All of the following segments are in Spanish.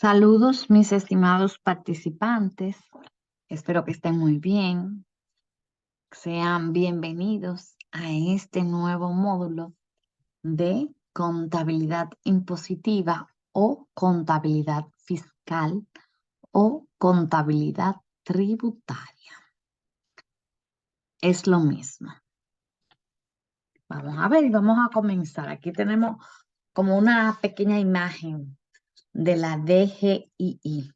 Saludos, mis estimados participantes. Espero que estén muy bien. Sean bienvenidos a este nuevo módulo de contabilidad impositiva o contabilidad fiscal o contabilidad tributaria. Es lo mismo. Vamos a ver y vamos a comenzar. Aquí tenemos como una pequeña imagen de la DGII,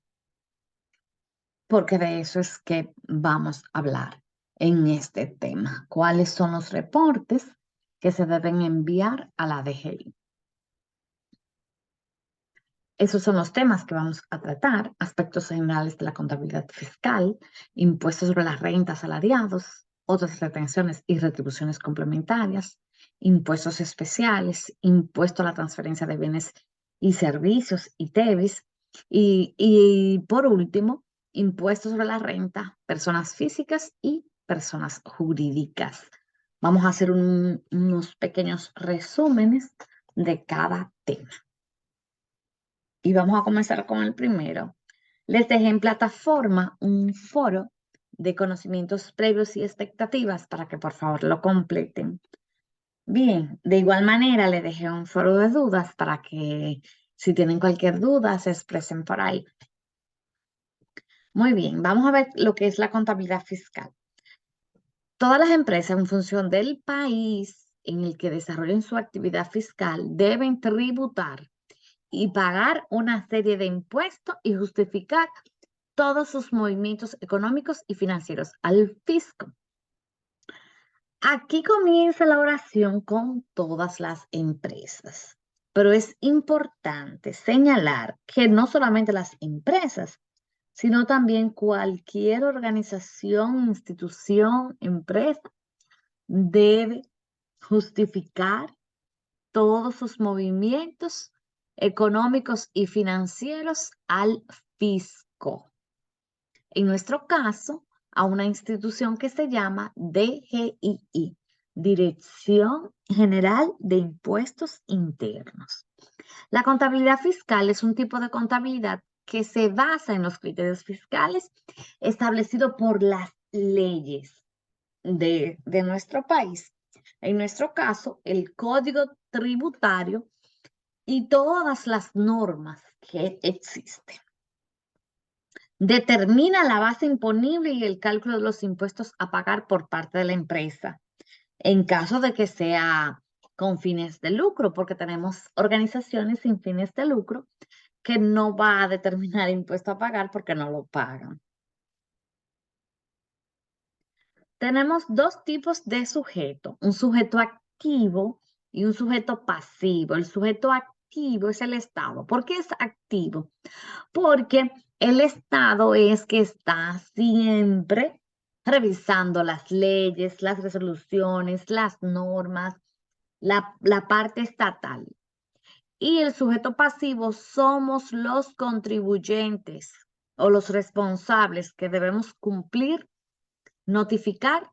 porque de eso es que vamos a hablar en este tema. ¿Cuáles son los reportes que se deben enviar a la DGI? Esos son los temas que vamos a tratar: aspectos generales de la contabilidad fiscal, impuestos sobre las rentas salariados, otras retenciones y retribuciones complementarias, impuestos especiales, impuesto a la transferencia de bienes y servicios, ITEVIS, y por último, impuestos sobre la renta, personas físicas y personas jurídicas. Vamos a hacer unos pequeños resúmenes de cada tema. Y vamos a comenzar con el primero. Les dejé en plataforma un foro de conocimientos previos y expectativas para que por favor lo completen. Bien, de igual manera les dejé un foro de dudas para que si tienen cualquier duda se expresen por ahí. Muy bien, vamos a ver lo que es la contabilidad fiscal. Todas las empresas, en función del país en el que desarrollen su actividad fiscal, deben tributar y pagar una serie de impuestos y justificar todos sus movimientos económicos y financieros al fisco. Aquí comienza la oración con todas las empresas, pero es importante señalar que no solamente las empresas, sino también cualquier organización, institución, empresa debe justificar todos sus movimientos económicos y financieros al fisco. En nuestro caso, a una institución que se llama DGII, Dirección General de Impuestos Internos. La contabilidad fiscal es un tipo de contabilidad que se basa en los criterios fiscales establecidos por las leyes de nuestro país. En nuestro caso, el Código Tributario y todas las normas que existen. Determina la base imponible y el cálculo de los impuestos a pagar por parte de la empresa, en caso de que sea con fines de lucro, porque tenemos organizaciones sin fines de lucro que no va a determinar impuesto a pagar porque no lo pagan. Tenemos dos tipos de sujeto, un sujeto activo y un sujeto pasivo. El sujeto activo es el Estado. ¿Por qué es activo? Porque el Estado es que está siempre revisando las leyes, las resoluciones, las normas, la parte estatal. Y el sujeto pasivo somos los contribuyentes o los responsables que debemos cumplir, notificar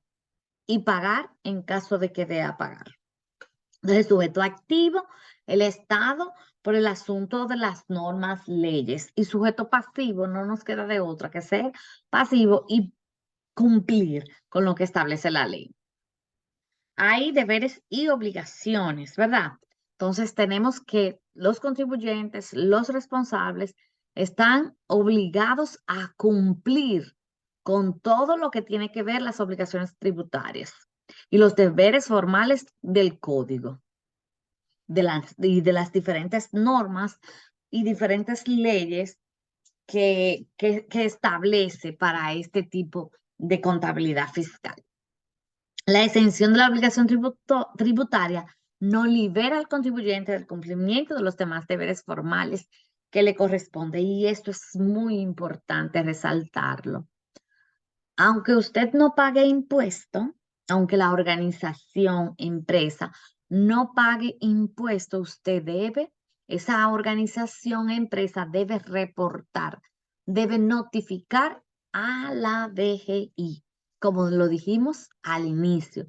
y pagar en caso de que deba pagar. Entonces, sujeto activo, el Estado, por el asunto de las normas, leyes, y sujeto pasivo, no nos queda de otra que ser pasivo y cumplir con lo que establece la ley. Hay deberes y obligaciones, ¿verdad? Entonces, tenemos que los contribuyentes, los responsables, están obligados a cumplir con todo lo que tiene que ver las obligaciones tributarias y los deberes formales del código de las diferentes normas y diferentes leyes que establece para este tipo de contabilidad fiscal. La exención de la obligación tributaria no libera al contribuyente del cumplimiento de los demás deberes formales que le corresponde, y esto es muy importante resaltarlo. Aunque usted no pague impuesto, aunque la organización, empresa, no pague impuesto, esa organización, empresa debe reportar, debe notificar a la DGI, como lo dijimos al inicio,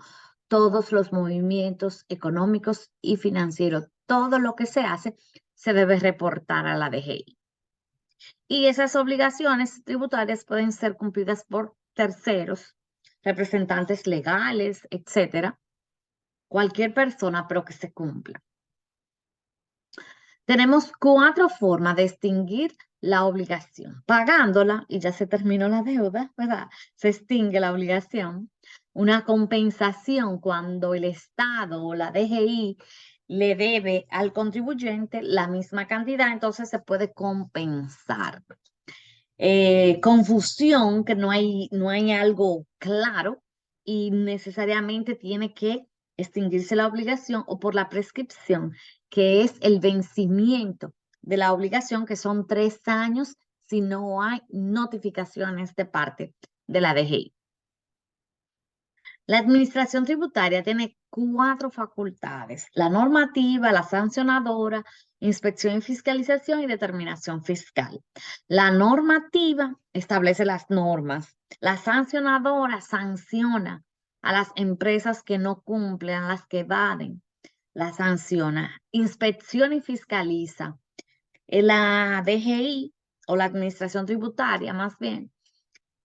todos los movimientos económicos y financieros, todo lo que se hace, se debe reportar a la DGI. Y esas obligaciones tributarias pueden ser cumplidas por terceros, representantes legales, etcétera, cualquier persona, pero que se cumpla. Tenemos 4 formas de extinguir la obligación. Pagándola, y ya se terminó la deuda, ¿verdad? Se extingue la obligación. Una compensación cuando el Estado o la DGI le debe al contribuyente la misma cantidad, entonces se puede compensar. Confusión, que no hay algo claro y necesariamente tiene que extinguirse la obligación o por la prescripción, que es el vencimiento de la obligación, que son 3 años si no hay notificaciones de parte de la DGI. La administración tributaria tiene 4 facultades: la normativa, la sancionadora, inspección y fiscalización y determinación fiscal. La normativa establece las normas. La sancionadora sanciona a las empresas que no cumplen, a las que evaden. La sanciona. Inspección y fiscaliza. La DGI o la administración tributaria, más bien,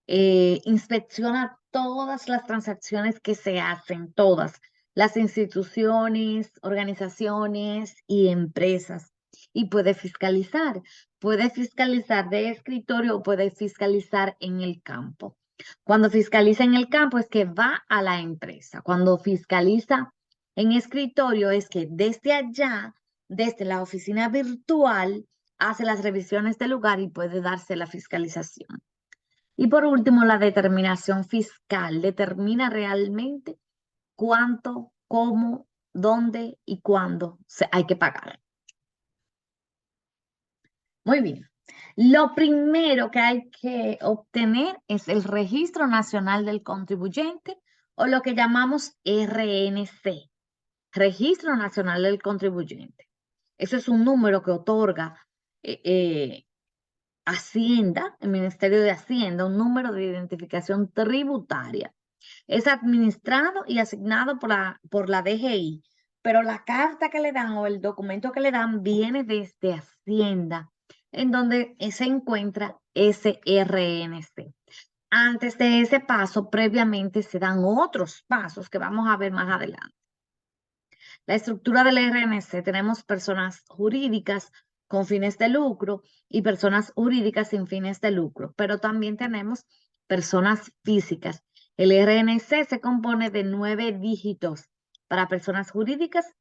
inspecciona todas las transacciones que se hacen, todas las instituciones, organizaciones y empresas. Y puede fiscalizar de escritorio o puede fiscalizar en el campo. Cuando fiscaliza en el campo es que va a la empresa. Cuando fiscaliza en escritorio es que desde allá, desde la oficina virtual, hace las revisiones del lugar y puede darse la fiscalización. Y por último, la determinación fiscal determina realmente cuánto, cómo, dónde y cuándo hay que pagar. Muy bien. Lo primero que hay que obtener es el Registro Nacional del Contribuyente, o lo que llamamos RNC, Registro Nacional del Contribuyente. Ese es un número que otorga Hacienda, el Ministerio de Hacienda, un número de identificación tributaria. Es administrado y asignado por la DGI, pero la carta que le dan o el documento que le dan viene desde Hacienda, en donde se encuentra ese RNC. Antes de ese paso, previamente se dan otros pasos que vamos a ver más adelante. La estructura del RNC: tenemos personas jurídicas con fines de lucro y personas jurídicas sin fines de lucro, pero también tenemos personas físicas. El RNC se compone de 9 dígitos para personas jurídicas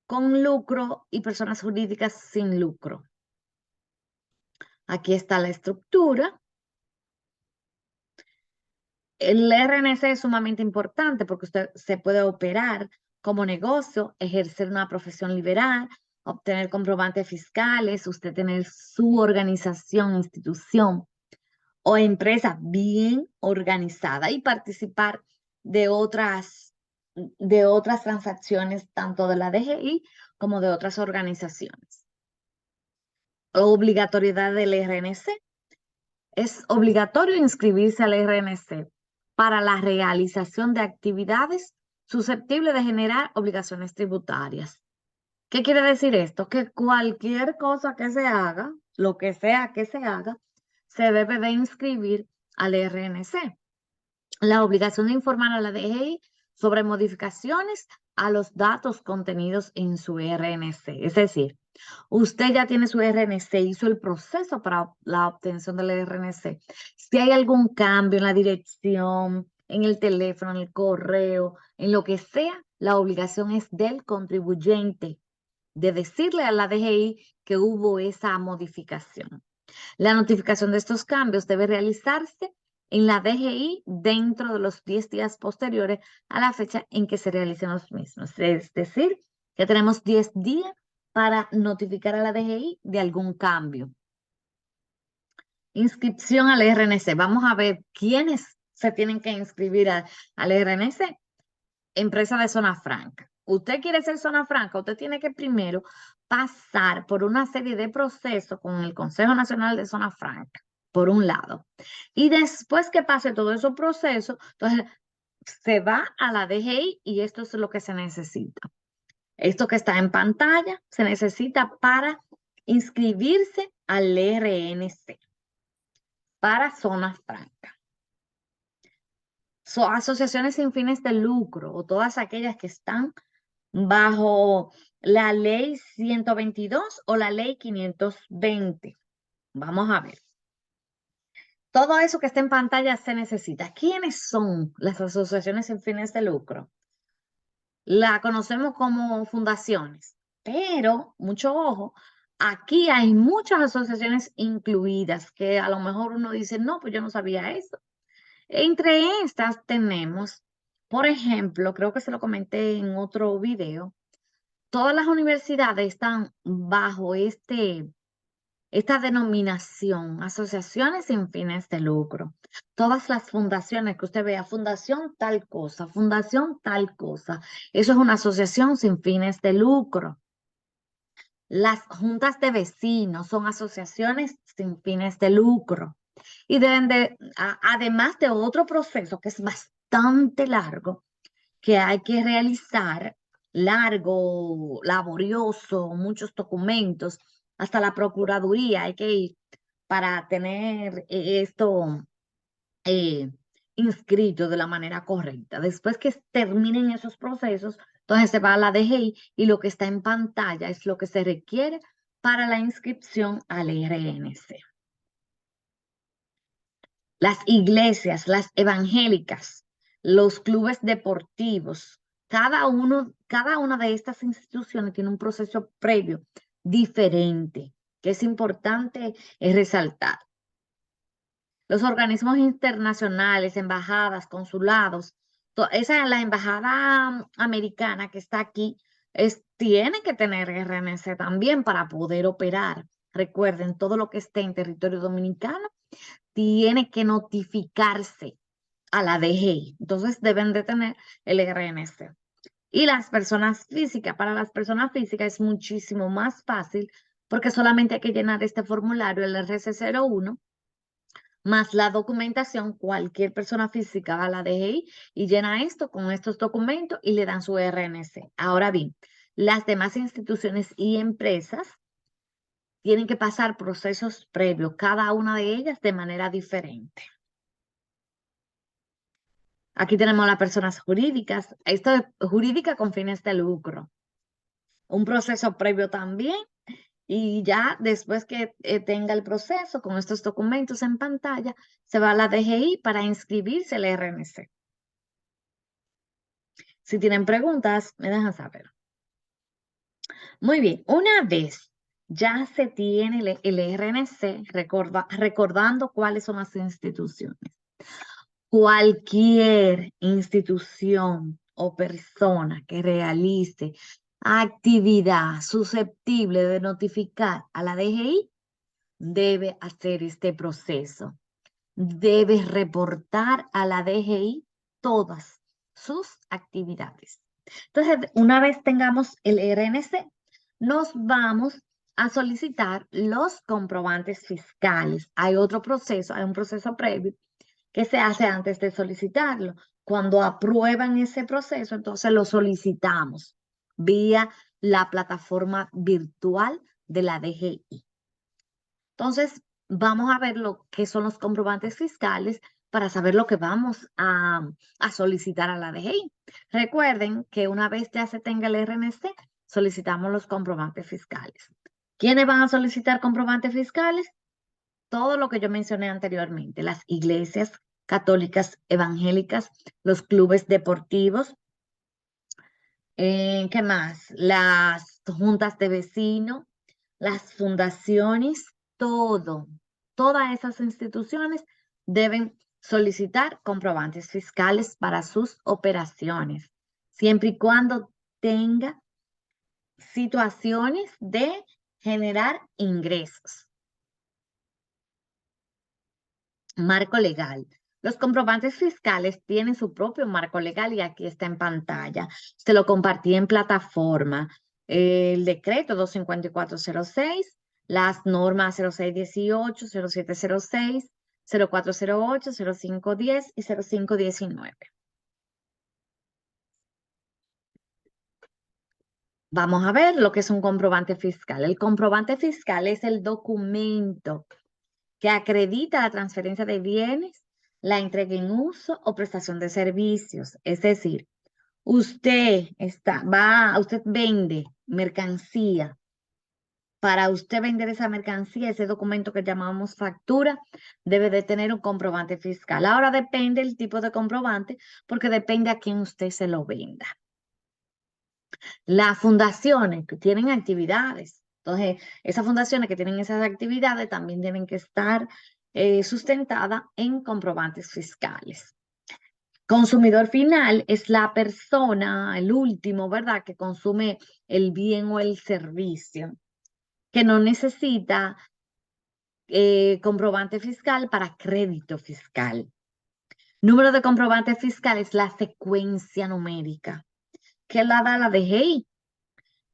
con lucro y personas jurídicas sin lucro. Aquí está la estructura. El RNC es sumamente importante porque usted se puede operar como negocio, ejercer una profesión liberal, obtener comprobantes fiscales, usted tener su organización, institución o empresa bien organizada y participar de otras transacciones, tanto de la DGI como de otras organizaciones. Obligatoriedad del RNC. Es obligatorio inscribirse al RNC para la realización de actividades susceptibles de generar obligaciones tributarias. ¿Qué quiere decir esto? Que cualquier cosa que se haga, lo que sea que se haga, se debe de inscribir al RNC. La obligación de informar a la DGI sobre modificaciones a los datos contenidos en su RNC. Es decir, usted ya tiene su RNC, hizo el proceso para la obtención del RNC. Si hay algún cambio en la dirección, en el teléfono, en el correo, en lo que sea, la obligación es del contribuyente de decirle a la DGI que hubo esa modificación. La notificación de estos cambios debe realizarse en la DGI dentro de los 10 días posteriores a la fecha en que se realicen los mismos. Es decir, que tenemos 10 días para notificar a la DGI de algún cambio. Inscripción al RNC. Vamos a ver quiénes se tienen que inscribir al RNC. Empresa de zona franca. Usted quiere ser zona franca, usted tiene que primero pasar por una serie de procesos con el Consejo Nacional de Zona Franca, por un lado. Y después que pase todo ese proceso, entonces se va a la DGI y esto es lo que se necesita. Esto que está en pantalla se necesita para inscribirse al RNC para zona franca. Asociaciones sin fines de lucro o todas aquellas que están bajo la ley 122 o la ley 520. Vamos a ver. Todo eso que está en pantalla se necesita. ¿Quiénes son las asociaciones sin fines de lucro? La conocemos como fundaciones, pero mucho ojo, aquí hay muchas asociaciones incluidas que a lo mejor uno dice, no, pues yo no sabía eso. Entre estas tenemos, por ejemplo, creo que se lo comenté en otro video, todas las universidades están bajo esta denominación, asociaciones sin fines de lucro. Todas las fundaciones que usted vea, fundación tal cosa, eso es una asociación sin fines de lucro. Las juntas de vecinos son asociaciones sin fines de lucro y deben además de otro proceso que es bastante largo, que hay que realizar, largo, laborioso, muchos documentos, hasta la Procuraduría hay que ir para tener esto eh, inscrito de la manera correcta. Después que terminen esos procesos, entonces se va a la DGI y lo que está en pantalla es lo que se requiere para la inscripción al RNC. Las iglesias, las evangélicas, los clubes deportivos, cada una de estas instituciones tiene un proceso previo diferente, que es importante resaltar. Los organismos internacionales, embajadas, consulados, la embajada americana que está aquí, tiene que tener RNC también para poder operar. Recuerden, todo lo que esté en territorio dominicano tiene que notificarse a la DGI. Entonces deben de tener el RNC. Y las personas físicas, para las personas físicas es muchísimo más fácil porque solamente hay que llenar este formulario, el RC01, más la documentación. Cualquier persona física va a la DGI y llena esto con estos documentos y le dan su RNC. Ahora bien, las demás instituciones y empresas tienen que pasar procesos previos, cada una de ellas de manera diferente. Aquí tenemos las personas jurídicas. Esto es jurídica con fines de lucro. Un proceso previo también. Y ya después que tenga el proceso con estos documentos en pantalla, se va a la DGI para inscribirse el RNC. Si tienen preguntas, me dejan saber. Muy bien, una vez ya se tiene el RNC, recordando cuáles son las instituciones. Cualquier institución o persona que realice actividad susceptible de notificar a la DGI debe hacer este proceso. Debe reportar a la DGI todas sus actividades. Entonces, una vez tengamos el RNC, nos vamos a solicitar los comprobantes fiscales. Hay otro proceso, hay un proceso previo que se hace antes de solicitarlo. Cuando aprueban ese proceso, entonces lo solicitamos vía la plataforma virtual de la DGI. Entonces, vamos a ver lo que son los comprobantes fiscales para saber lo que vamos a solicitar a la DGI. Recuerden que una vez ya se tenga el RNC, solicitamos los comprobantes fiscales. ¿Quiénes van a solicitar comprobantes fiscales? Todo lo que yo mencioné anteriormente, las iglesias católicas evangélicas, los clubes deportivos, ¿qué más? Las juntas de vecinos, las fundaciones, todas esas instituciones deben solicitar comprobantes fiscales para sus operaciones, siempre y cuando tenga situaciones de generar ingresos. Marco legal. Los comprobantes fiscales tienen su propio marco legal y aquí está en pantalla. Se lo compartí en plataforma. El decreto 25406, las normas 0618, 0706, 0408, 0510 y 0519. Vamos a ver lo que es un comprobante fiscal. El comprobante fiscal es el documento que acredita la transferencia de bienes, la entrega en uso o prestación de servicios. Es decir, usted vende mercancía. Para usted vender esa mercancía, ese documento que llamamos factura, debe de tener un comprobante fiscal. Ahora depende el tipo de comprobante, porque depende a quién usted se lo venda. Las fundaciones que tienen actividades, entonces esas fundaciones que tienen esas actividades también tienen que estar sustentadas en comprobantes fiscales. Consumidor final es la persona, el último, ¿verdad?, que consume el bien o el servicio, que no necesita comprobante fiscal para crédito fiscal. Número de comprobante fiscal es la secuencia numérica que la da la DGI.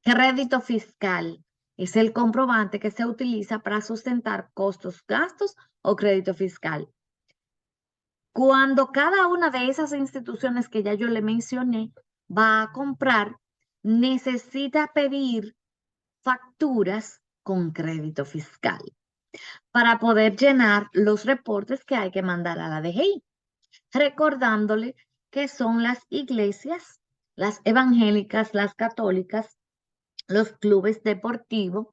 Crédito fiscal es el comprobante que se utiliza para sustentar costos, gastos o crédito fiscal. Cuando cada una de esas instituciones que ya yo le mencioné va a comprar, necesita pedir facturas con crédito fiscal para poder llenar los reportes que hay que mandar a la DGI, recordándole que son las iglesias, las evangélicas, las católicas, los clubes deportivos,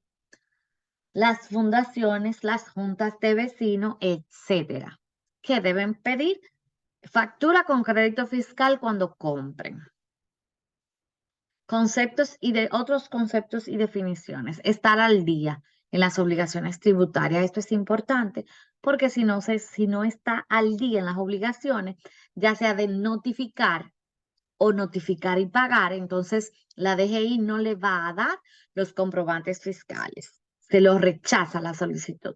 las fundaciones, las juntas de vecinos, etcétera, que deben pedir factura con crédito fiscal cuando compren. Conceptos y de otros conceptos y definiciones. Estar al día en las obligaciones tributarias. Esto es importante porque si no está al día en las obligaciones, ya sea de notificar o notificar y pagar, entonces la DGI no le va a dar los comprobantes fiscales. Se los rechaza la solicitud.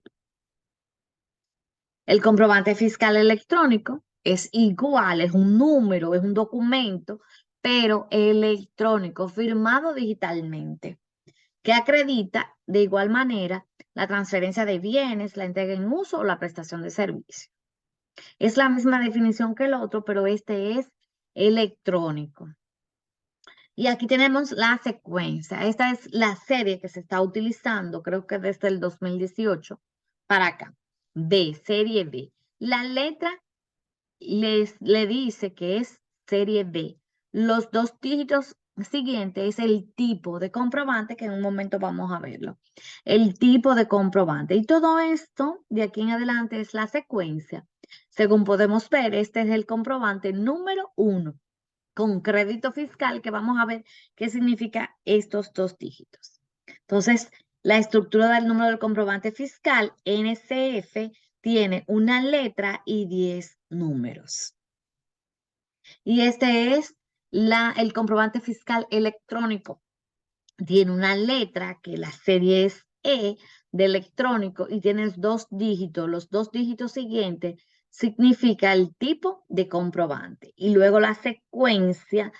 El comprobante fiscal electrónico es igual, es un número, es un documento, pero electrónico, firmado digitalmente, que acredita de igual manera la transferencia de bienes, la entrega en uso o la prestación de servicios. Es la misma definición que el otro, pero este es electrónico. Y aquí tenemos la secuencia. Esta es la serie que se está utilizando, creo que desde el 2018 para acá. B, serie B. La letra le dice que es serie B. Los dos dígitos siguientes es el tipo de comprobante, que en un momento vamos a verlo. El tipo de comprobante. Y todo esto de aquí en adelante es la secuencia. Según podemos ver, este es el comprobante número 1 con crédito fiscal, que vamos a ver qué significa estos dos dígitos. Entonces, la estructura del número del comprobante fiscal, NCF, tiene una letra y 10 números. Y este es el comprobante fiscal electrónico. Tiene una letra que la serie es E de electrónico y tiene dos dígitos. Los dos dígitos siguientes significa el tipo de comprobante. Y luego la secuencia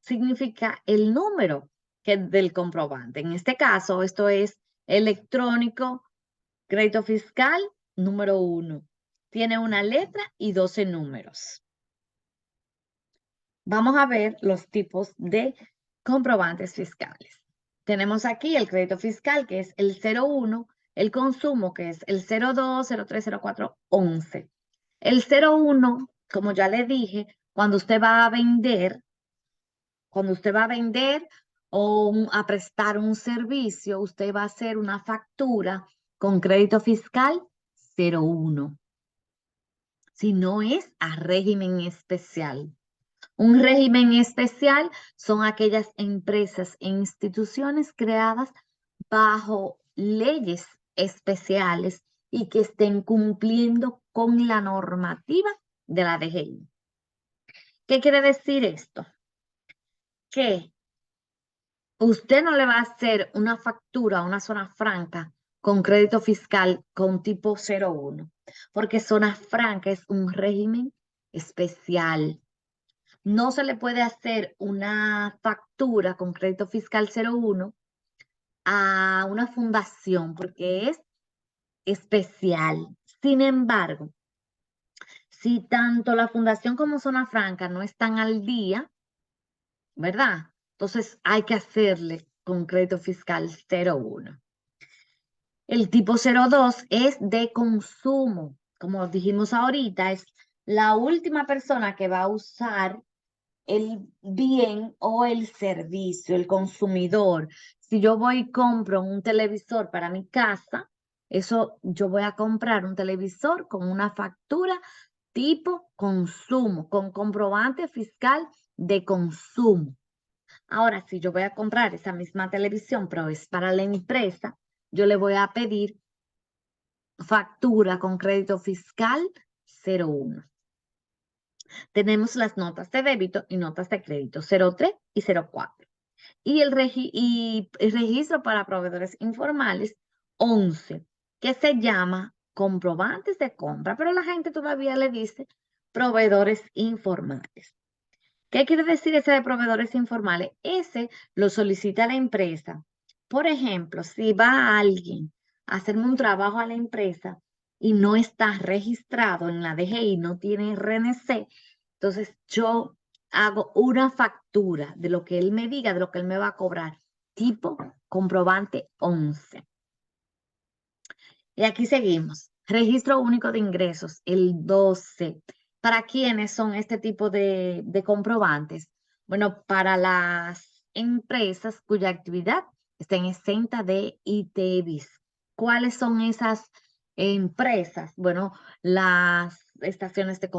significa el número del comprobante. En este caso, esto es electrónico, crédito fiscal número 1. Tiene una letra y 12 números. Vamos a ver los tipos de comprobantes fiscales. Tenemos aquí el crédito fiscal, que es el 01, el consumo, que es el 02, 03, 04, 11. El 01, como ya le dije, cuando usted va a vender o a prestar un servicio, usted va a hacer una factura con crédito fiscal 01. Si no es a régimen especial. Un régimen especial son aquellas empresas e instituciones creadas bajo leyes especiales y que estén cumpliendo con la normativa de la DGI. ¿Qué quiere decir esto? Que usted no le va a hacer una factura a una zona franca con crédito fiscal con tipo 01, porque zona franca es un régimen especial. No se le puede hacer una factura con crédito fiscal 01 a una fundación porque es especial. Sin embargo, si tanto la fundación como Zona Franca no están al día, ¿verdad? Entonces hay que hacerle con crédito fiscal 01. El tipo 02 es de consumo. Como dijimos ahorita, es la última persona que va a usar el bien o el servicio, el consumidor. Si yo voy y compro un televisor para mi casa, eso yo voy a comprar un televisor con una factura tipo consumo, con comprobante fiscal de consumo. Ahora, si yo voy a comprar esa misma televisión, pero es para la empresa, yo le voy a pedir factura con crédito fiscal 01. Tenemos las notas de débito y notas de crédito 03 y 04. Y el registro para proveedores informales 11, que se llama comprobantes de compra, pero la gente todavía le dice proveedores informales. ¿Qué quiere decir ese de proveedores informales? Ese lo solicita la empresa. Por ejemplo, si va alguien a hacerme un trabajo a la empresa y no está registrado en la DGI, no tiene RNC, entonces yo hago una factura de lo que él me diga, de lo que él me va a cobrar, tipo comprobante 11. Y aquí seguimos. Registro único de ingresos, el 12. ¿Para quiénes son este tipo de comprobantes? Bueno, para las empresas cuya actividad estén exenta de ITEVIS. ¿Cuáles son esas empresas? Bueno, las estaciones de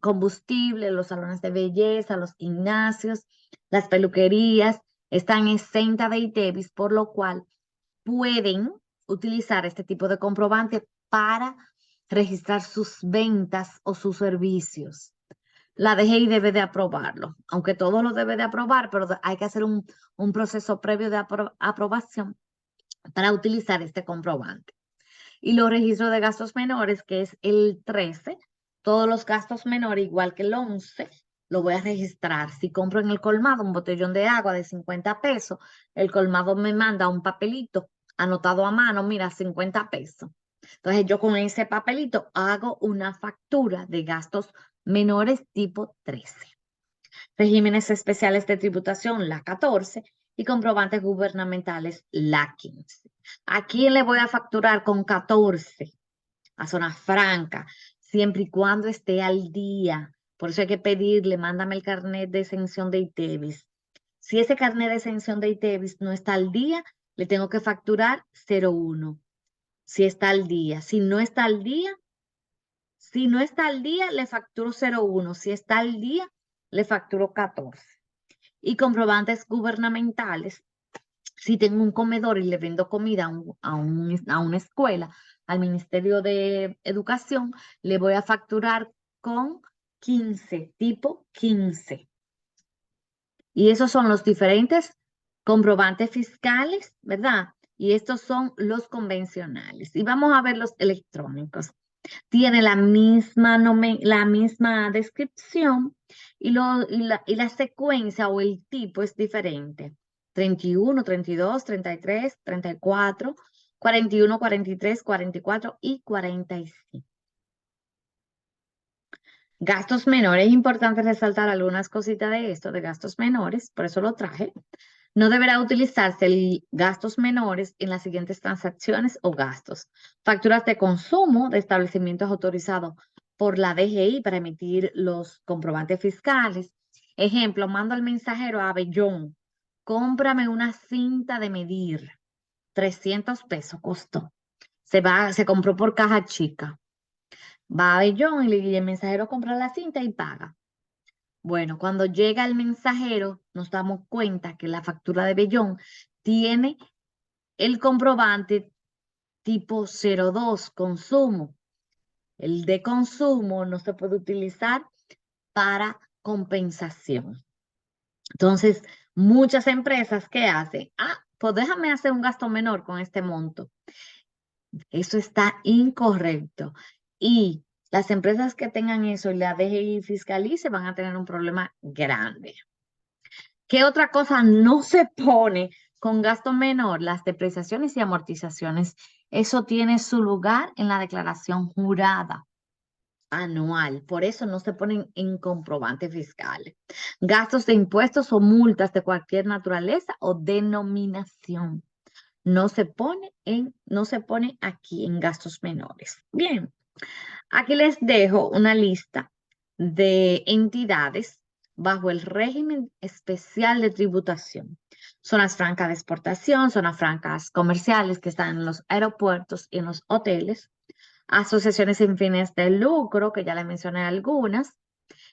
combustible, los salones de belleza, los gimnasios, las peluquerías están exentas de ITEVIS, por lo cual pueden utilizar este tipo de comprobante para registrar sus ventas o sus servicios. La DGI debe de aprobarlo, aunque todo lo debe de aprobar, pero hay que hacer un proceso previo de aprobación para utilizar este comprobante. Y los registros de gastos menores, que es el 13, todos los gastos menores, igual que el 11, lo voy a registrar. Si compro en el colmado un botellón de agua de 50 pesos, el colmado me manda un papelito anotado a mano, mira, 50 pesos. Entonces yo con ese papelito hago una factura de gastos menores tipo 13. Regímenes especiales de tributación, la 14, y comprobantes gubernamentales, la 15. ¿A quién le voy a facturar con 14? A Zona Franca, siempre y cuando esté al día. Por eso hay que pedirle, mándame el carnet de exención de ITEVIS. Si ese carnet de exención de ITEVIS no está al día, le tengo que facturar 01. Si está al día. Si no está al día, le facturo 01. Si está al día, le facturo 14. Y comprobantes gubernamentales. Si tengo un comedor y le vendo comida a una escuela, al Ministerio de Educación, le voy a facturar con 15, tipo 15. Y esos son los diferentes comprobantes fiscales, ¿verdad? Y estos son los convencionales. Y vamos a ver los electrónicos. Tiene la misma descripción y la secuencia o el tipo es diferente. 31, 32, 33, 34, 41, 43, 44 y 45. Gastos menores, es importante resaltar algunas cositas de esto, de gastos menores, por eso lo traje. No deberá utilizarse el gastos menores en las siguientes transacciones o gastos. Facturas de consumo de establecimientos autorizados por la DGI para emitir los comprobantes fiscales. Ejemplo, mando al mensajero a Bellón, cómprame una cinta de medir. 300 pesos costó. Se compró por caja chica. Va a Bellón y el mensajero compra la cinta y paga. Bueno, cuando llega el mensajero, nos damos cuenta que la factura de Bellón tiene el comprobante tipo 02, consumo. El de consumo no se puede utilizar para compensación. Entonces, muchas empresas, ¿qué hacen? Pues déjame hacer un gasto menor con este monto. Eso está incorrecto. Y las empresas que tengan eso y la DGI fiscalice van a tener un problema grande. ¿Qué otra cosa no se pone con gasto menor? Las depreciaciones y amortizaciones. Eso tiene su lugar en la declaración jurada. anual, por eso no se ponen en comprobantes fiscales. Gastos de impuestos o multas de cualquier naturaleza o denominación. No se pone aquí en gastos menores. Bien, aquí les dejo una lista de entidades bajo el régimen especial de tributación. Zonas francas de exportación, zonas francas comerciales que están en los aeropuertos y en los hoteles, asociaciones sin fines de lucro, que ya les mencioné algunas,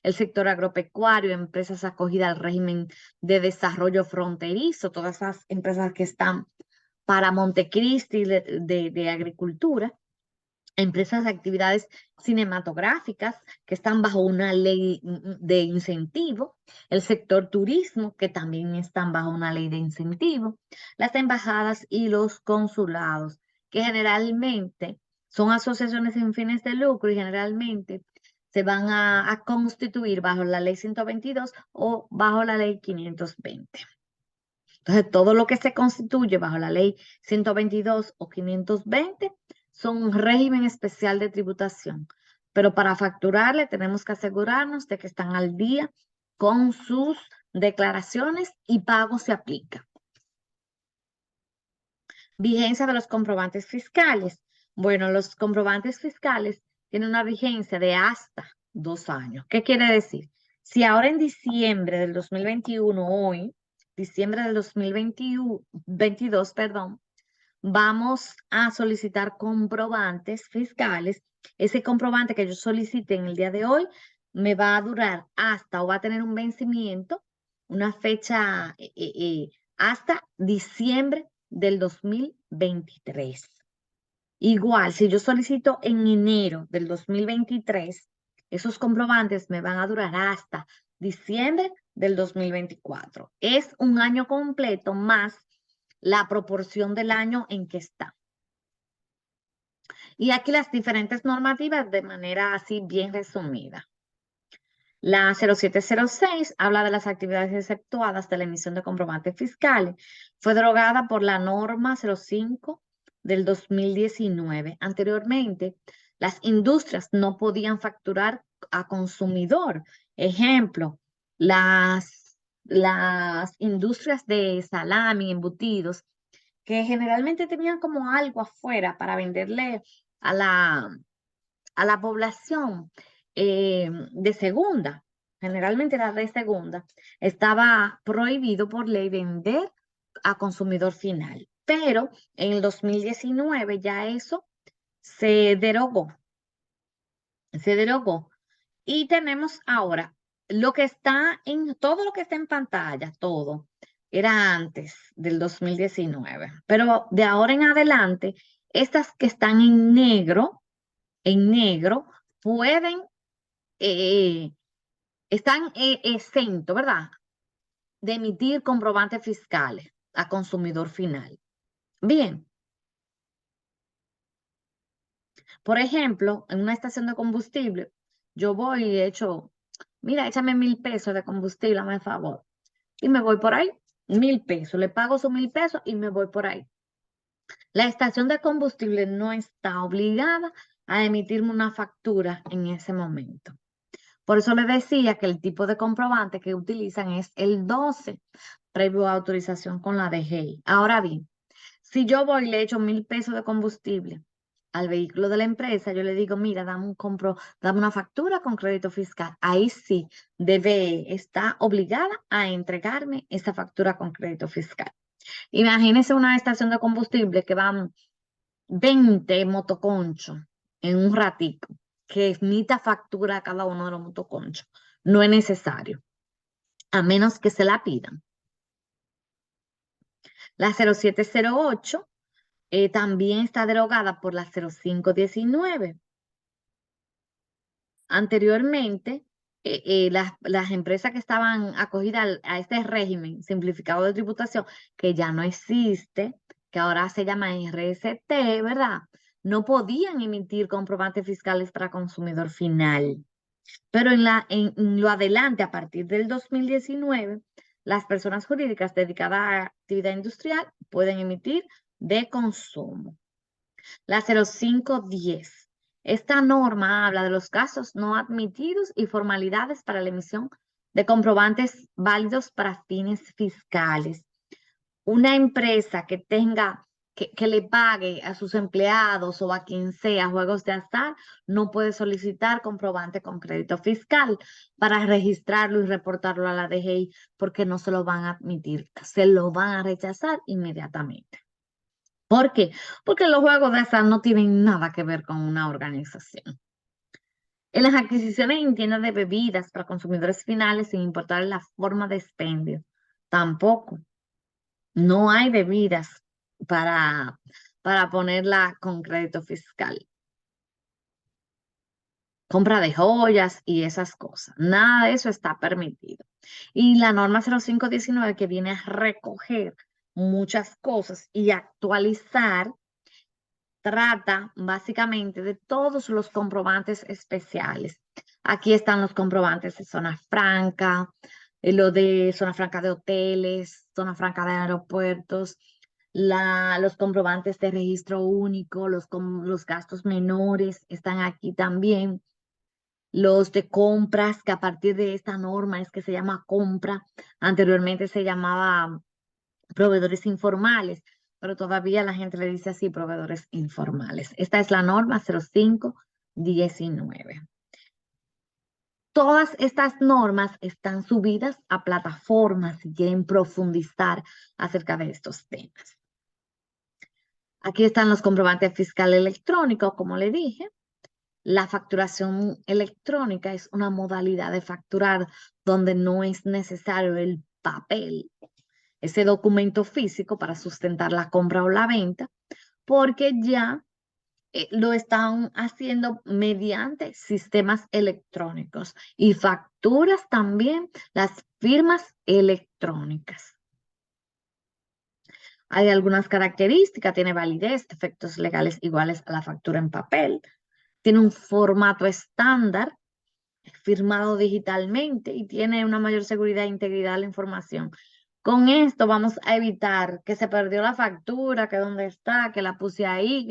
el sector agropecuario, empresas acogidas al régimen de desarrollo fronterizo, todas esas empresas que están para Montecristi de agricultura, empresas de actividades cinematográficas que están bajo una ley de incentivo, el sector turismo que también están bajo una ley de incentivo, las embajadas y los consulados, que generalmente son asociaciones sin fines de lucro y generalmente se van a constituir bajo la ley 122 o bajo la ley 520. Entonces, todo lo que se constituye bajo la ley 122 o 520 son un régimen especial de tributación. Pero para facturarle tenemos que asegurarnos de que están al día con sus declaraciones y pago se aplica. Vigencia de los comprobantes fiscales. Bueno, los comprobantes fiscales tienen una vigencia de hasta 2 años. ¿Qué quiere decir? Si ahora en diciembre del 2021, hoy, diciembre del 2022, perdón, vamos a solicitar comprobantes fiscales, ese comprobante que yo solicite en el día de hoy me va a durar hasta o va a tener un vencimiento, una fecha hasta diciembre del 2023. Igual, si yo solicito en enero del 2023, esos comprobantes me van a durar hasta diciembre del 2024. Es un año completo más la proporción del año en que está. Y aquí las diferentes normativas de manera así bien resumida. La 0706 habla de las actividades exceptuadas de la emisión de comprobantes fiscales. Fue derogada por la norma 05 del 2019. Anteriormente, las industrias no podían facturar a consumidor. Ejemplo, las industrias de salami, embutidos, que generalmente tenían como algo afuera para venderle a la población de segunda, generalmente era de segunda, estaba prohibido por ley vender a consumidor final. Pero en el 2019 ya eso se derogó, se derogó. Y tenemos ahora todo lo que está en pantalla, todo, era antes del 2019. Pero de ahora en adelante, estas que están en negro, pueden, eh, están exentos, ¿verdad? De emitir comprobantes fiscales a consumidor final. Bien, por ejemplo, en una estación de combustible, yo voy y echo, mira, échame 1,000 pesos de combustible, hazme el favor. Y me voy por ahí, 1,000 pesos, le pago sus 1,000 pesos y me voy por ahí. La estación de combustible no está obligada a emitirme una factura en ese momento. Por eso le decía que el tipo de comprobante que utilizan es el 12, previo a autorización con la DGI. Ahora bien, si yo voy y le echo 1,000 pesos de combustible al vehículo de la empresa, yo le digo, mira, dame una factura con crédito fiscal. Ahí sí está obligada a entregarme esa factura con crédito fiscal. Imagínese una estación de combustible que van 20 motoconchos en un ratico, que emita factura a cada uno de los motoconchos. No es necesario, a menos que se la pidan. La 0708 también está derogada por la 0519. Anteriormente, las empresas que estaban acogidas a este régimen simplificado de tributación, que ya no existe, que ahora se llama RST, ¿verdad? No podían emitir comprobantes fiscales para consumidor final. Pero en lo adelante, a partir del 2019, las personas jurídicas dedicadas a actividad industrial pueden emitir de consumo. La 0510 Esta norma habla de los gastos no admitidos y formalidades para la emisión de comprobantes válidos para fines fiscales. Una empresa que tenga, que le pague a sus empleados o a quien sea juegos de azar, no puede solicitar comprobante con crédito fiscal para registrarlo y reportarlo a la DGI porque no se lo van a admitir, se lo van a rechazar inmediatamente. ¿Por qué? Porque los juegos de azar no tienen nada que ver con una organización. En las adquisiciones en tiendas de bebidas para consumidores finales, sin importar la forma de expendio, tampoco. No hay bebidas para, para ponerla con crédito fiscal. Compra de joyas y esas cosas. Nada de eso está permitido. Y la norma 0519 que viene a recoger muchas cosas y actualizar, trata básicamente de todos los comprobantes especiales. Aquí están los comprobantes de zona franca, lo de zona franca de hoteles, zona franca de aeropuertos, los comprobantes de registro único, los gastos menores están aquí también. Los de compras, que a partir de esta norma es que se llama compra, anteriormente se llamaba proveedores informales, pero todavía la gente le dice así, proveedores informales. Esta es la norma 0519. Todas estas normas están subidas a plataformas si quieren profundizar acerca de estos temas. Aquí están los comprobantes fiscales electrónicos, como le dije. La facturación electrónica es una modalidad de facturar donde no es necesario el papel, ese documento físico para sustentar la compra o la venta, porque ya lo están haciendo mediante sistemas electrónicos y facturas también las firmas electrónicas. Hay algunas características, tiene validez, efectos legales iguales a la factura en papel, tiene un formato estándar, firmado digitalmente y tiene una mayor seguridad e integridad de la información. Con esto vamos a evitar que se perdió la factura, que dónde está, que la puse ahí,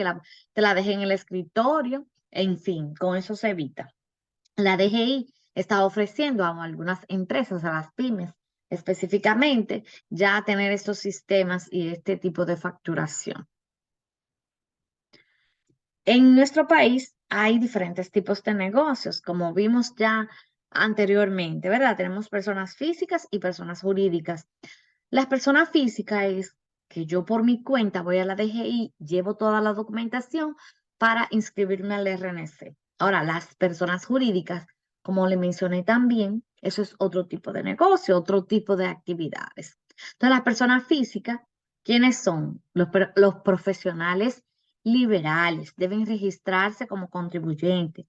te la dejé en el escritorio, en fin, con eso se evita. La DGI está ofreciendo a algunas empresas, a las pymes específicamente, ya tener estos sistemas y este tipo de facturación. En nuestro país hay diferentes tipos de negocios, como vimos ya anteriormente, ¿verdad? Tenemos personas físicas y personas jurídicas. Las personas físicas es que yo por mi cuenta voy a la DGI, llevo toda la documentación para inscribirme al RNC. Ahora, las personas jurídicas, como le mencioné también, eso es otro tipo de negocio, otro tipo de actividades. Entonces, las personas físicas, ¿quiénes son? Los profesionales liberales deben registrarse como contribuyentes.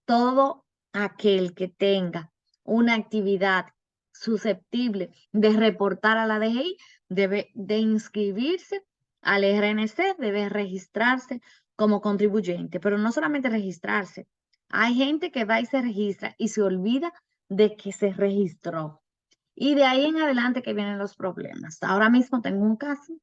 Todo aquel que tenga una actividad susceptible de reportar a la DGI debe de inscribirse al RNC, debe registrarse como contribuyente, pero no solamente registrarse. Hay gente que va y se registra y se olvida de que se registró. Y de ahí en adelante que vienen los problemas. Ahora mismo tengo un caso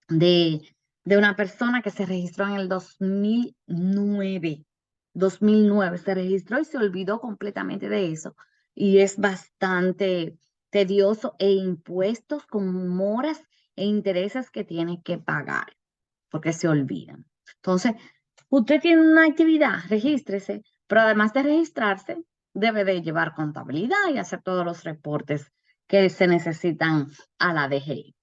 de, de una persona que se registró en el 2009. 2009 se registró y se olvidó completamente de eso. Y es bastante tedioso e impuestos con moras e intereses que tiene que pagar porque se olvidan. Entonces, usted tiene una actividad, regístrese, pero además de registrarse, debe de llevar contabilidad y hacer todos los reportes que se necesitan a la DGI.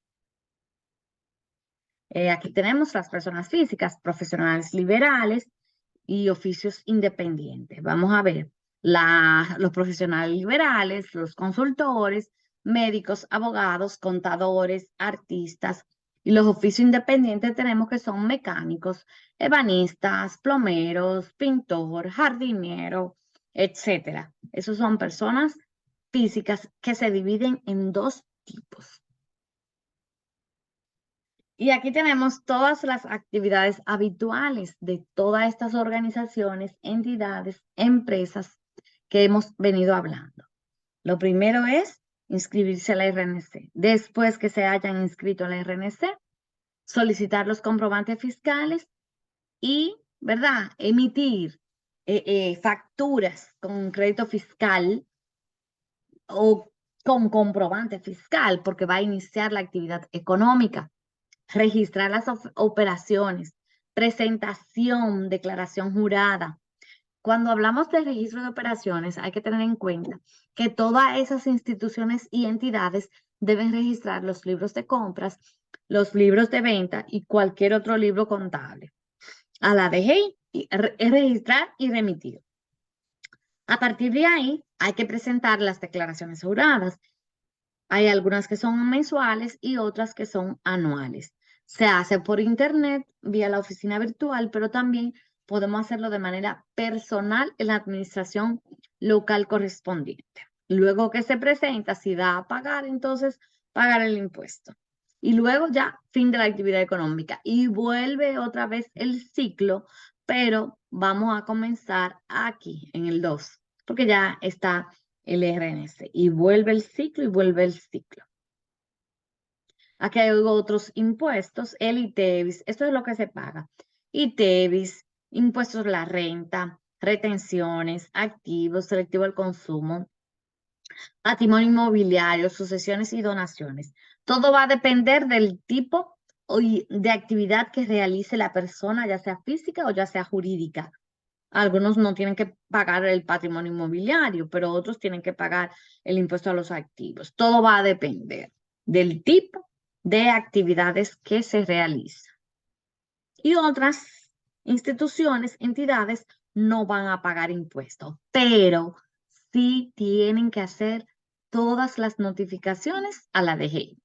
Aquí tenemos las personas físicas, profesionales liberales y oficios independientes. Vamos a ver los profesionales liberales, los consultores, médicos, abogados, contadores, artistas. Y los oficios independientes tenemos que son mecánicos, ebanistas, plomeros, pintor, jardinero, etcétera. Esos son personas físicas que se dividen en dos tipos. Y aquí tenemos todas las actividades habituales de todas estas organizaciones, entidades, empresas que hemos venido hablando. Lo primero es inscribirse a la RNC. Después que se hayan inscrito a la RNC, solicitar los comprobantes fiscales y, ¿verdad?, emitir facturas con crédito fiscal o con comprobante fiscal, porque va a iniciar la actividad económica, registrar las operaciones, presentación, declaración jurada. Cuando hablamos de registro de operaciones, hay que tener en cuenta que todas esas instituciones y entidades deben registrar los libros de compras, los libros de venta y cualquier otro libro contable a la DGI, registrar y remitir. A partir de ahí, hay que presentar las declaraciones juradas. Hay algunas que son mensuales y otras que son anuales. Se hace por internet, vía la oficina virtual, pero también podemos hacerlo de manera personal en la administración local correspondiente. Luego que se presenta, si da a pagar, entonces pagar el impuesto. Y luego ya, fin de la actividad económica. Y vuelve otra vez el ciclo, pero vamos a comenzar aquí, en el 2, porque ya está el RNC. Y vuelve el ciclo y vuelve el ciclo. Aquí hay otros impuestos, el ITEVIS, esto es lo que se paga. ITEVIS, impuestos a la renta, retenciones, activos, selectivo al consumo, patrimonio inmobiliario, sucesiones y donaciones. Todo va a depender del tipo de actividad que realice la persona, ya sea física o ya sea jurídica. Algunos no tienen que pagar el patrimonio inmobiliario, pero otros tienen que pagar el impuesto a los activos. Todo va a depender del tipo de actividades que se realizan. Y otras instituciones, entidades, no van a pagar impuestos, pero sí tienen que hacer todas las notificaciones a la DGI.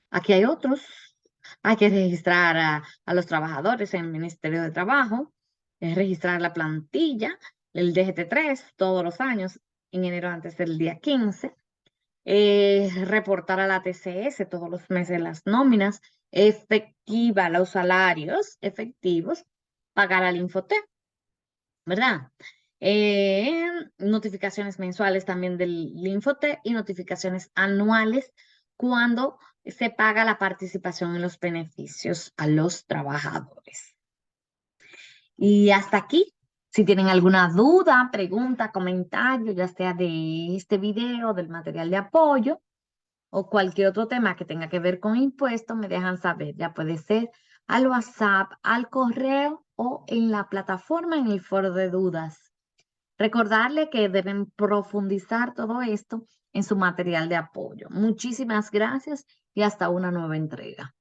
Aquí hay otros. Hay que registrar a los trabajadores en el Ministerio de Trabajo, registrar la plantilla, el DGT3 todos los años, en enero antes del día 15, reportar a la TCS todos los meses las nóminas efectivas, los salarios efectivos, pagar al Infotep, ¿verdad? Notificaciones mensuales también del Infotep y notificaciones anuales cuando se paga la participación en los beneficios a los trabajadores. Y hasta aquí, si tienen alguna duda, pregunta, comentario, ya sea de este video, del material de apoyo o cualquier otro tema que tenga que ver con impuestos, me dejan saber. Ya puede ser al WhatsApp, al correo o en la plataforma en el foro de dudas. Recordarle que deben profundizar todo esto en su material de apoyo. Muchísimas gracias y hasta una nueva entrega.